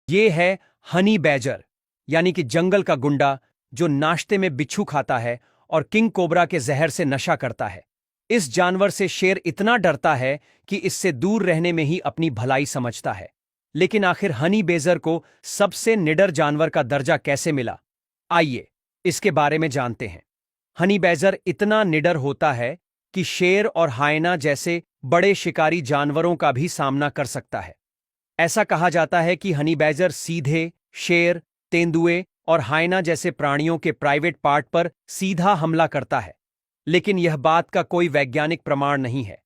ये है honey badger, यानी कि जंगल का गुंडा जो नाश्ते में बिच्छू खाता है और किंग कोबरा के जहर से नशा करता है। इस जानवर से शेर इतना डरता है कि इससे दूर रहने में ही अपनी भलाई समझता है। लेकिन आखिर हनी बैजर को सबसे निडर जानवर का दर्जा कैसे मिला? आइए इसके बारे में जानते हैं। हनी बैजर इतना निडर होता है कि शेर और हायना जैसे बड़े शिकारी जानवरों का भी सामना कर सकता है। ऐसा कहा जाता है कि हनी बैजर सीधे शेर, तेंदुए और हायना जैसे प्राणियों के प्राइवेट पार्ट पर सीधा हमला करता है, लेकिन यह बात का कोई वैज्ञानिक प्रमाण नहीं है।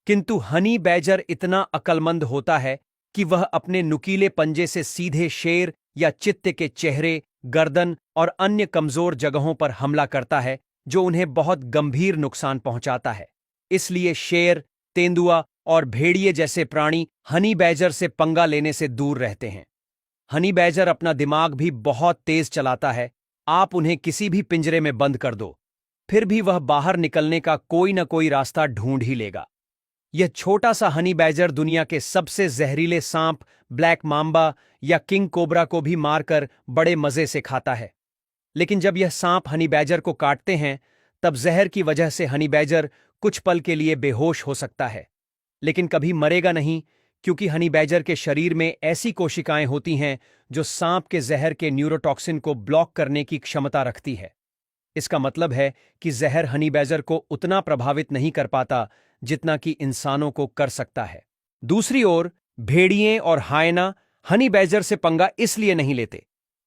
किंतु हनी बैजर इतना अक्लमंद होता है कि वह अपने नुकीले पंजे से सीधे शेर या चित्ते के चेहरे, गर्दन और अन्य कमजोर जगहों पर हमला करता है, जो उन्हें बहुत गंभीर नुकसान पहुंचाता है। इसलिए शेर, तेंदुआ और भेड़िए जैसे प्राणी हनी बैजर से पंगा लेने से दूर रहते हैं। हनी बैजर अपना दिमाग भी बहुत तेज चलाता है। आप उन्हें किसी भी पिंजरे में बंद कर दो, फिर भी वह बाहर निकलने का कोई न कोई रास्ता ढूंढ ही लेगा। यह छोटा सा हनी बैजर दुनिया के सबसे जहरीले सांप, ब्लैक मांबा या किंग कोबरा को भी मारकर बड़े मजे से खाता है। लेकिन जब यह सांप हनी बैजर को काटते हैं, तब जहर की वजह से हनी बैजर कुछ पल के लिए बेहोश हो सकता है, लेकिन कभी मरेगा नहीं, क्योंकि हनी बैजर के शरीर में ऐसी कोशिकाएं होती हैं जो सांप के जहर के न्यूरोटॉक्सिन को ब्लॉक करने की क्षमता रखती है। इसका मतलब है कि जहर हनी बैजर को उतना प्रभावित नहीं कर पाता जितना कि इंसानों को कर सकता है। दूसरी ओर भेड़िए और हायना हनी बैजर से पंगा इसलिए नहीं लेते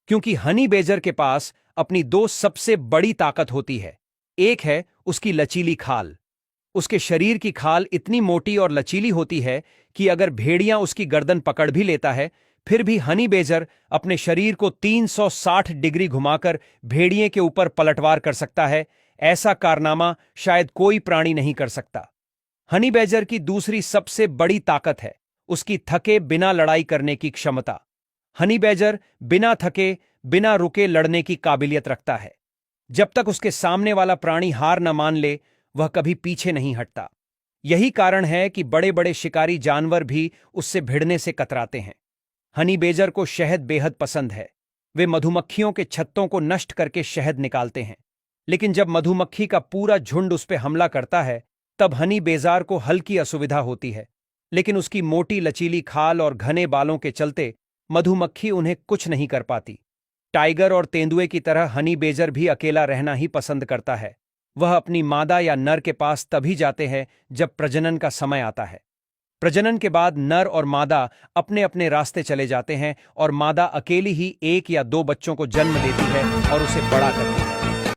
क्योंकि हनी बैजर के पास अपनी दो सबसे बड़ी ताकत होती है। एक है उसकी लचीली खाल। उसके शरीर की खाल इतनी मोटी और लचीली होती है कि अगर भेड़िया उसकी गर्दन पकड़ भी लेता है, फिर भी हनी बैजर अपने शरीर को 360 डिग्री घुमाकर भेड़िए के ऊपर पलटवार कर सकता है। ऐसा कारनामा शायद कोई प्राणी नहीं कर सकता। हनी बैजर की दूसरी सबसे बड़ी ताकत है उसकी थके बिना लड़ाई करने की क्षमता। हनी बैजर बिना थके, बिना रुके लड़ने की काबिलियत रखता है। जब तक उसके सामने वाला प्राणी हार न मान ले, वह कभी पीछे नहीं हटता। यही कारण है कि बड़े बड़े शिकारी जानवर भी उससे भिड़ने से कतराते हैं। हनी बैजर को शहद बेहद पसंद है। वे मधुमक्खियों के छत्तों को नष्ट करके शहद निकालते हैं। लेकिन जब मधुमक्खी का पूरा झुंड उस पर हमला करता है, तब हनी बैजर को हल्की असुविधा होती है। लेकिन उसकी मोटी लचीली खाल और घने बालों के चलते मधुमक्खी उन्हें कुछ नहीं कर पाती। टाइगर और तेंदुए की तरह हनी बैजर भी अकेला रहना ही पसंद करता है। वह अपनी मादा या नर के पास तभी जाते हैं जब प्रजनन का समय आता है। प्रजनन के बाद नर और मादा अपने अपने रास्ते चले जाते हैं और मादा अकेली ही 1 या 2 बच्चों को जन्म देती है और उसे बड़ा करती है।